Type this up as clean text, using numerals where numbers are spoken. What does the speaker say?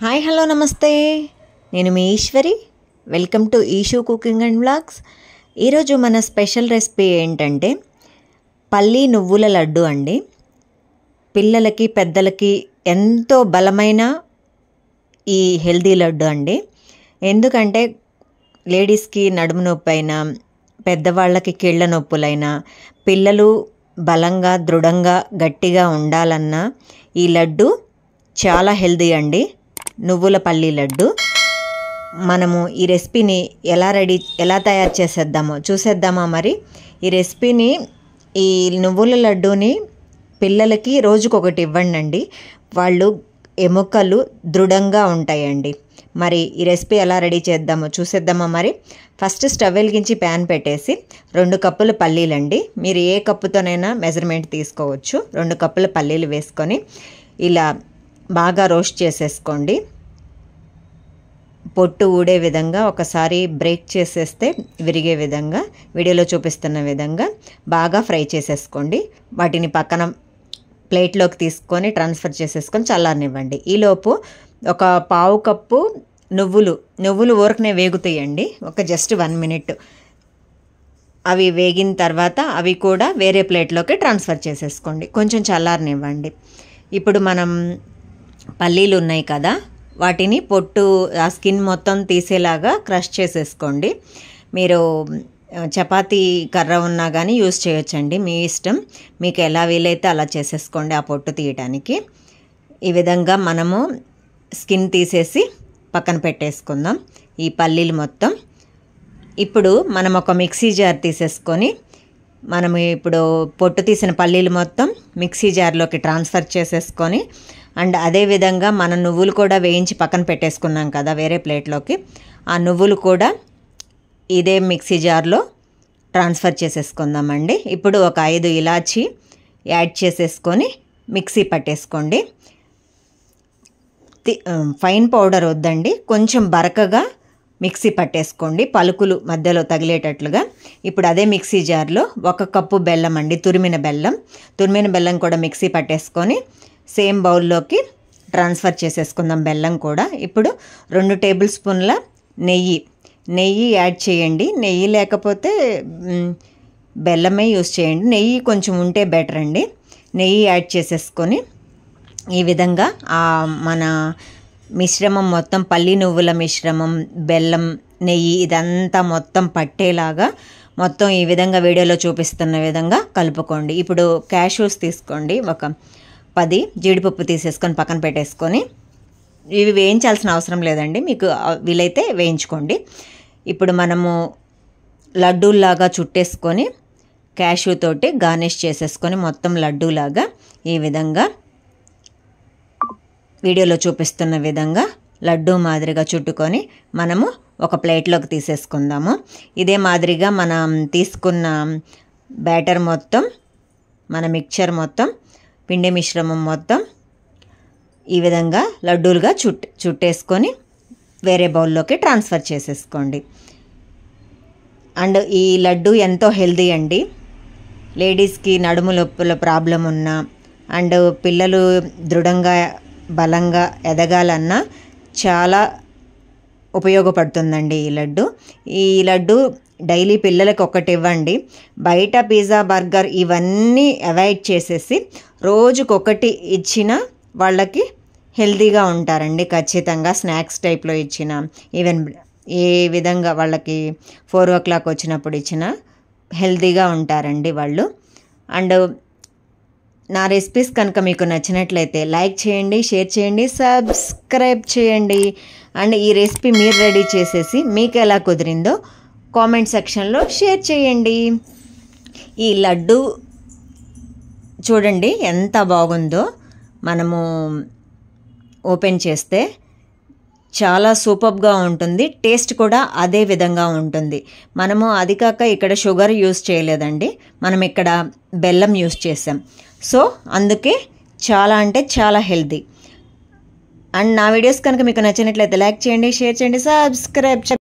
Hi hello నమస్తే, నేను మీ Eswari. Welcome to Eeshu cooking and vlogs. ఈరోజు మన స్పెషల్ రెసిపీ ఏంటంటే పల్లి నువ్వుల లడ్డు అండి. పిల్లలకి పెద్దలకి ఎంతో బలమైన ఈ హెల్దీ లడ్డు అండి. ఎందుకంటే లేడీస్కి నడుము నొప్పి అయినా, పెద్దవాళ్ళకి కీళ్ళ నొప్పులైనా, పిల్లలు బలంగా దృఢంగా గట్టిగా ఉండాలన్నా ఈ లడ్డు చాలా హెల్దీ అండి. నువ్వుల పల్లి లడ్డు. మనము ఈ రెసిపీని ఎలా తయారు చేసేద్దామో చూసేద్దామా. మరి ఈ రెసిపీని, ఈ నువ్వుల లడ్డూని పిల్లలకి రోజుకొకటి ఇవ్వండి. వాళ్ళు ఎముకలు దృఢంగా ఉంటాయండి. మరి ఈ రెసిపీ ఎలా రెడీ చేద్దామో చూసేద్దామా. మరి ఫస్ట్ స్టవ్ వెలిగించి ప్యాన్ పెట్టేసి 2 కప్పుల పల్లీలండి. మీరు ఏ కప్పుతోనైనా మెజర్మెంట్ తీసుకోవచ్చు. 2 కప్పుల పల్లీలు వేసుకొని ఇలా బాగా రోస్ట్ చేసేసుకోండి. పొట్టు ఊడే విధంగా ఒకసారి బ్రేక్ చేసేస్తే విరిగే విధంగా వీడియోలో చూపిస్తున్న విధంగా బాగా ఫ్రై చేసేసుకోండి. వాటిని పక్కన ప్లేట్లోకి తీసుకొని ట్రాన్స్ఫర్ చేసేసుకొని చల్లారనివ్వండి. ఈలోపు ఒక పావు కప్పు నువ్వులు ఊరకనే వేగుతాయండి. జస్ట్ 1 మినిట్ అవి వేగిన తర్వాత అవి కూడా వేరే ప్లేట్లోకి ట్రాన్స్ఫర్ చేసేసుకోండి. కొంచెం చల్లారనివ్వండి. ఇప్పుడు మనం పల్లీలు ఉన్నాయి కదా, వాటిని పొట్టు ఆ స్కిన్ మొత్తం తీసేలాగా క్రష్ చేసేసుకోండి. మీరు చపాతీ కర్ర ఉన్నా కానీ యూస్ చేయొచ్చండి, మీ ఇష్టం. మీకు ఎలా వీలైతే అలా చేసేసుకోండి ఆ పొట్టు తీయటానికి. ఈ విధంగా మనము స్కిన్ తీసేసి పక్కన పెట్టేసుకుందాం ఈ పల్లీలు మొత్తం. ఇప్పుడు మనం ఒక మిక్సీ జార్ తీసేసుకొని మనము ఇప్పుడు పొట్టు తీసిన పల్లీలు మొత్తం మిక్సీ జార్లోకి ట్రాన్స్ఫర్ చేసేసుకొని, అండ్ అదేవిధంగా మన నువ్వులు కూడా వేయించి పక్కన పెట్టేసుకున్నాం కదా వేరే ప్లేట్లోకి, ఆ నువ్వులు కూడా ఇదే మిక్సీ జార్లో ట్రాన్స్ఫర్ చేసేసుకుందామండి. ఇప్పుడు ఒక 5 ఇలాచీ యాడ్ చేసేసుకొని మిక్సీ పట్టేసుకోండి. ఫైన్ పౌడర్ వద్దండి, కొంచెం బరకగా మిక్సీ పట్టేసుకోండి, పలుకులు మధ్యలో తగిలేటట్లుగా. ఇప్పుడు అదే మిక్సీ జార్లో 1 కప్పు బెల్లం అండి, తురిమిన బెల్లం కూడా మిక్సీ పట్టేసుకొని సేమ్ బౌల్లోకి ట్రాన్స్ఫర్ చేసేసుకుందాం బెల్లం కూడా. ఇప్పుడు 2 టేబుల్ స్పూన్ల నెయ్యి యాడ్ చేయండి. నెయ్యి లేకపోతే బెల్లమే యూస్ చేయండి. నెయ్యి కొంచెం ఉంటే బెటర్ అండి. నెయ్యి యాడ్ చేసేసుకొని ఈ విధంగా మన మిశ్రమం మొత్తం, పల్లి నువ్వుల మిశ్రమం, బెల్లం, నెయ్యి ఇదంతా మొత్తం పట్టేలాగా మొత్తం ఈ విధంగా వీడియోలో చూపిస్తున్న విధంగా కలుపుకోండి. ఇప్పుడు క్యాష్యూస్ తీసుకోండి, ఒక 10 జీడిపప్పు తీసేసుకొని పక్కన పెట్టేసుకొని, ఇవి వేయించాల్సిన అవసరం లేదండి, మీకు వీలైతే వేయించుకోండి. ఇప్పుడు మనము లడ్డూలాగా చుట్టేసుకొని క్యాష్యూ తోటి గార్నిష్ చేసేసుకొని మొత్తం లడ్డూలాగా ఈ విధంగా వీడియోలో చూపిస్తున్న విధంగా లడ్డూ మాదిరిగా చుట్టుకొని మనము ఒక ప్లేట్లోకి తీసేసుకుందాము. ఇదే మాదిరిగా మనం తీసుకున్న బ్యాటర్ మొత్తం, మన మిక్చర్ మొత్తం, పిండి మిశ్రమం మొత్తం ఈ విధంగా లడ్డూలుగా చుట్టేసుకొని వేరే బౌల్లోకి ట్రాన్స్ఫర్ చేసేసుకోండి. అండ్ ఈ లడ్డు ఎంతో హెల్దీ అండి. లేడీస్కి నడుము నొప్పుల ప్రాబ్లం ఉన్నా, అండ్ పిల్లలు దృఢంగా బలంగా ఎదగాలన్నా చాలా ఉపయోగపడుతుందండి ఈ లడ్డు. డైలీ పిల్లలకి ఒకటి ఇవ్వండి. బయట పిజ్జా, బర్గర్ ఇవన్నీ అవాయిడ్ చేసేసి రోజుకొకటి ఇచ్చినా వాళ్ళకి హెల్తీగా ఉంటారండి ఖచ్చితంగా. స్నాక్స్ టైప్లో ఇచ్చిన, ఈవెన్ ఏ విధంగా వాళ్ళకి 4 o'clock వచ్చినప్పుడు ఇచ్చినా హెల్తీగా ఉంటారండి వాళ్ళు. అండ్ నా రెసిపీస్ కనుక మీకు నచ్చినట్లయితే లైక్ చేయండి, షేర్ చేయండి, సబ్స్క్రైబ్ చేయండి. అండ్ ఈ రెసిపీ మీరు రెడీ చేసేసి మీకు ఎలా కుదిరిందో కామెంట్ సెక్షన్లో షేర్ చేయండి. ఈ లడ్డు చూడండి ఎంత బాగుందో. మనము ఓపెన్ చేస్తే చాలా సూపర్గా ఉంటుంది, టేస్ట్ కూడా అదే విధంగా ఉంటుంది. మనము అది కాక ఇక్కడ షుగర్ యూస్ చేయలేదండి, మనం ఇక్కడ బెల్లం యూస్ చేసాం. సో అందుకే చాలా అంటే చాలా హెల్దీ. అండ్ నా వీడియోస్ కనుక మీకు నచ్చినట్లయితే లైక్ చేయండి, షేర్ చేయండి, సబ్స్క్రైబ్ చేయండి.